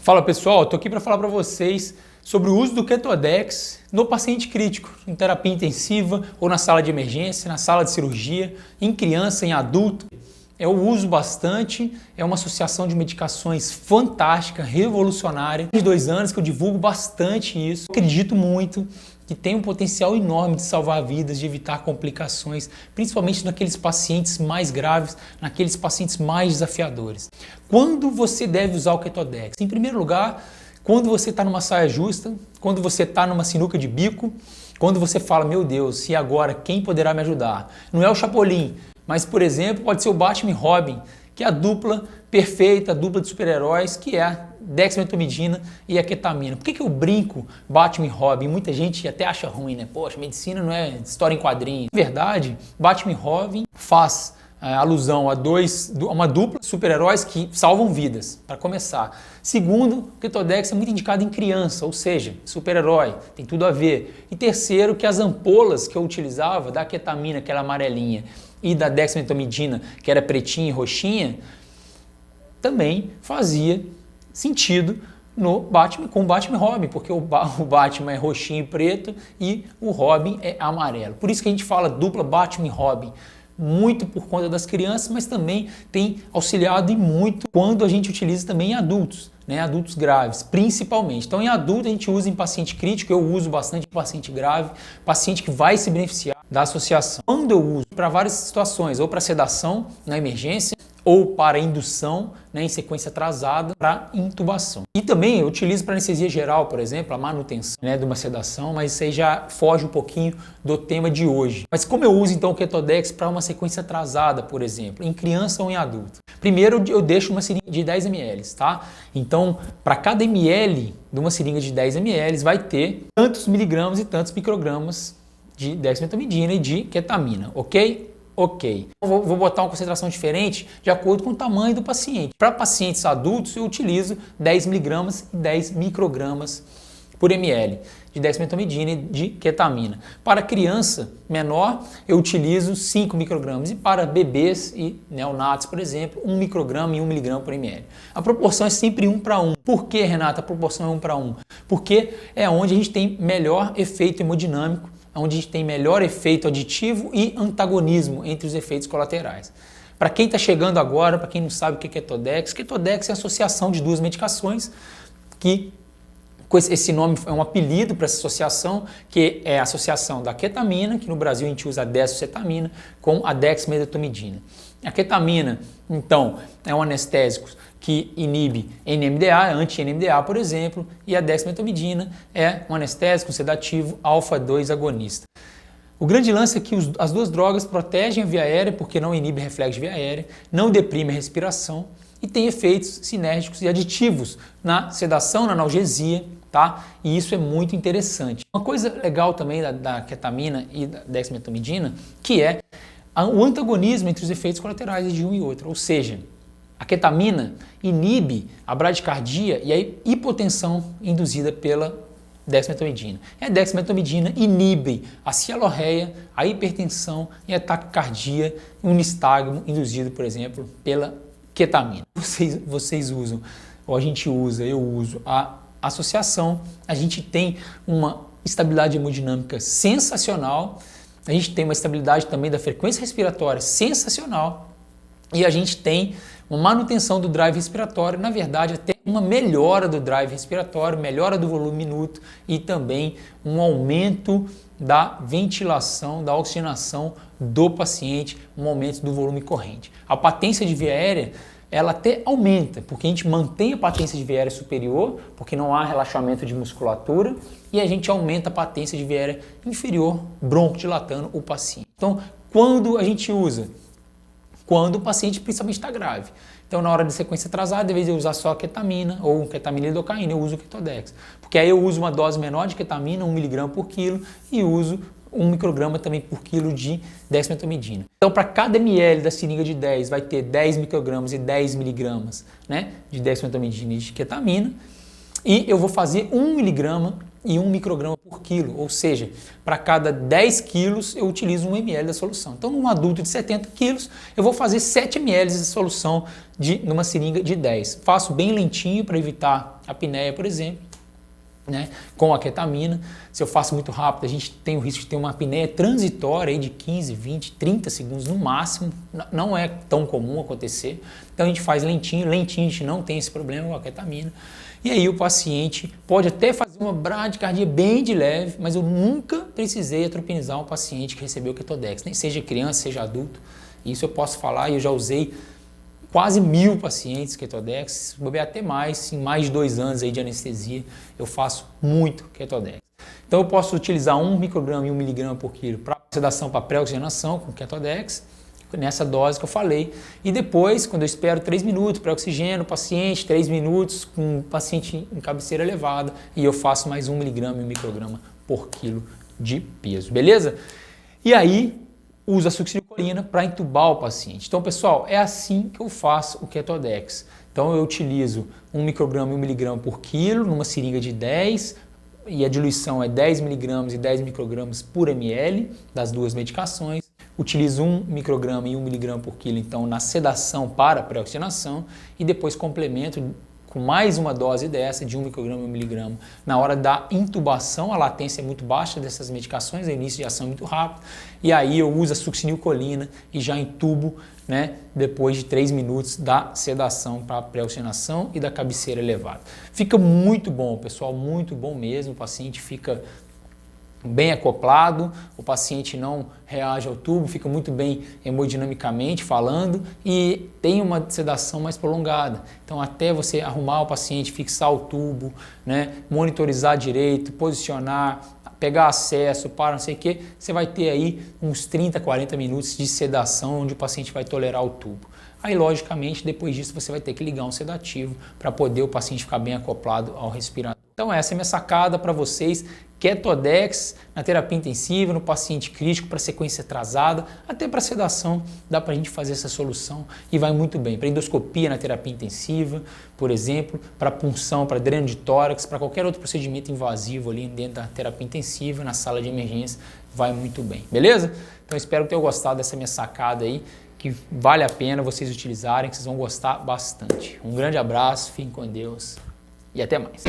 Fala pessoal, estou aqui para falar para vocês sobre o uso do Ketodex no paciente crítico, em terapia intensiva ou na sala de emergência, na sala de cirurgia, em criança, em adulto. Eu uso bastante, é uma associação de medicações fantástica, revolucionária. Há 2 anos que eu divulgo bastante isso, acredito muito que tem um potencial enorme de salvar vidas, de evitar complicações, principalmente naqueles pacientes mais graves, naqueles pacientes mais desafiadores. Quando você deve usar o Ketodex? Em primeiro lugar, quando você está numa saia justa, quando você está numa sinuca de bico, quando você fala, meu Deus, e agora quem poderá me ajudar? Não é o Chapolin, mas, por exemplo, pode ser o Batman e Robin, que é a dupla perfeita, a dupla de super-heróis, que é a dexmedetomidina e a ketamina. Por que eu brinco Batman e Robin? Muita gente até acha ruim, né? Poxa, medicina não é história em quadrinhos. Na verdade, Batman e Robin faz alusão a uma dupla de super-heróis que salvam vidas, para começar. Segundo, o Ketodex é muito indicado em criança, ou seja, super-herói, tem tudo a ver. E terceiro, que as ampolas que eu utilizava, da ketamina, que era amarelinha, e da dexmedetomidina, que era pretinha e roxinha, também fazia sentido no Batman, com o Batman e Robin, porque o Batman é roxinho e preto e o Robin é amarelo. Por isso que a gente fala dupla Batman e Robin, muito por conta das crianças, mas também tem auxiliado e muito quando a gente utiliza também em adultos, né? Adultos graves, principalmente. Então, em adulto a gente usa em paciente crítico, eu uso bastante em paciente grave, paciente que vai se beneficiar da associação. Quando eu uso para várias situações, ou para sedação na emergência, ou para indução, né, em sequência atrasada, para intubação. E também eu utilizo para anestesia geral, por exemplo, a manutenção, né, de uma sedação, mas isso aí já foge um pouquinho do tema de hoje. Mas como eu uso então o Ketodex para uma sequência atrasada, por exemplo, em criança ou em adulto? Primeiro eu deixo uma seringa de 10 ml, tá? Então, para cada ml de uma seringa de 10 ml vai ter tantos miligramas e tantos microgramas de dexmedetomidina e de ketamina, ok? Ok. Vou botar uma concentração diferente de acordo com o tamanho do paciente. Para pacientes adultos, eu utilizo 10 mg e 10 microgramas por ml de dexmedetomidina e de ketamina. Para criança menor, eu utilizo 5 microgramas. E para bebês e neonatos, por exemplo, 1 micrograma e 1 miligrama por ml. A proporção é sempre 1 para 1. Por que, Renata, a proporção é 1 para 1? Porque é onde a gente tem melhor efeito hemodinâmico, onde a gente tem melhor efeito aditivo e antagonismo entre os efeitos colaterais. Para quem está chegando agora, para quem não sabe o que é Ketodex, Ketodex é a associação de 2 medicações que esse nome é um apelido para essa associação, que é a associação da ketamina, que no Brasil a gente usa a desocetamina, com a dexmedetomidina. A ketamina, então, é um anestésico que inibe NMDA, anti-NMDA, por exemplo, e a dexmedetomidina é um anestésico sedativo alfa-2 agonista. O grande lance é que as 2 drogas protegem a via aérea, porque não inibe reflexo de via aérea, não deprime a respiração e tem efeitos sinérgicos e aditivos na sedação, na analgesia, tá? E isso é muito interessante. Uma coisa legal também da ketamina e da dexmedetomidina, que é o antagonismo entre os efeitos colaterais de um e outro, ou seja, a ketamina inibe a bradicardia e a hipotensão induzida pela dexmedetomidina. E a dexmedetomidina inibe a cialorreia, a hipertensão e a taquicardia, um nistagmo induzido, por exemplo, pela ketamina. Vocês usam, ou a gente usa, eu uso a associação, a gente tem uma estabilidade hemodinâmica sensacional, a gente tem uma estabilidade também da frequência respiratória sensacional e a gente tem uma manutenção do drive respiratório, na verdade até uma melhora do drive respiratório, melhora do volume minuto e também um aumento da ventilação, da oxigenação do paciente, um aumento do volume corrente. A patência de via aérea ela até aumenta, porque a gente mantém a patência de via aérea superior, porque não há relaxamento de musculatura, e a gente aumenta a patência de via aérea inferior, broncodilatando o paciente. Então, quando a gente usa? Quando o paciente principalmente está grave. Então, na hora de sequência atrasada, em vez de eu usar só a ketamina ou ketamina e lidocaína, eu uso o Ketodex. Porque aí eu uso uma dose menor de ketamina, 1 mg por quilo, e uso 1 micrograma também por quilo de dexmedetomidina. Então, para cada ml da seringa de 10, vai ter 10 microgramas e 10 miligramas, né, de dexmedetomidina e de ketamina. E eu vou fazer 1 miligrama e 1 micrograma por quilo, ou seja, para cada 10 quilos eu utilizo 1 ml da solução. Então, num adulto de 70 quilos, eu vou fazer 7 ml de solução numa seringa de 10. Faço bem lentinho para evitar a apneia, por exemplo, né, com a ketamina. Se eu faço muito rápido, a gente tem o risco de ter uma apneia transitória aí de 15, 20, 30 segundos no máximo. Não é tão comum acontecer. Então a gente faz lentinho, a gente não tem esse problema com a ketamina. E aí o paciente pode até fazer uma bradicardia bem de leve, mas eu nunca precisei atropinizar um paciente que recebeu Ketodex, nem seja criança, seja adulto. Isso eu posso falar e eu já usei quase 1000 pacientes Ketodex, vou ver até mais, em mais de 2 anos aí de anestesia, eu faço muito Ketodex. Então eu posso utilizar 1 micrograma e 1 miligrama por quilo para sedação para pré-oxigenação com Ketodex, nessa dose que eu falei, e depois, quando eu espero 3 minutos para oxigênio, o paciente, 3 minutos com o paciente em cabeceira elevada, e eu faço mais 1 miligrama e 1 micrograma por quilo de peso, beleza? E aí, uso a succinilcolina para entubar o paciente. Então, pessoal, é assim que eu faço o Ketodex. Então, eu utilizo 1 micrograma e 1 miligrama por quilo numa seringa de 10, e a diluição é 10 miligramas e 10 microgramas por ml das duas medicações. Utilizo 1 micrograma e 1 miligrama por quilo, então, na sedação para pré-oxigenação, e depois complemento com mais uma dose dessa, de 1 micrograma e 1 miligrama, na hora da intubação. A latência é muito baixa dessas medicações, o início de ação é muito rápido, e aí eu uso a succinilcolina e já intubo, né, depois de 3 minutos da sedação para pré-oxigenação e da cabeceira elevada. Fica muito bom, pessoal, muito bom mesmo, o paciente fica bem acoplado, o paciente não reage ao tubo, fica muito bem hemodinamicamente falando e tem uma sedação mais prolongada. Então, até você arrumar o paciente, fixar o tubo, né, monitorizar direito, posicionar, pegar acesso para não sei o que, você vai ter aí uns 30, 40 minutos de sedação onde o paciente vai tolerar o tubo. Aí, logicamente, depois disso você vai ter que ligar um sedativo para poder o paciente ficar bem acoplado ao respirador. Então essa é a minha sacada para vocês, Ketodex na terapia intensiva, no paciente crítico, para sequência atrasada, até para sedação, dá para a gente fazer essa solução e vai muito bem. Para endoscopia na terapia intensiva, por exemplo, para punção, para dreno de tórax, para qualquer outro procedimento invasivo ali dentro da terapia intensiva, na sala de emergência, vai muito bem, beleza? Então espero que tenham gostado dessa minha sacada aí, que vale a pena vocês utilizarem, que vocês vão gostar bastante. Um grande abraço, fiquem com Deus e até mais.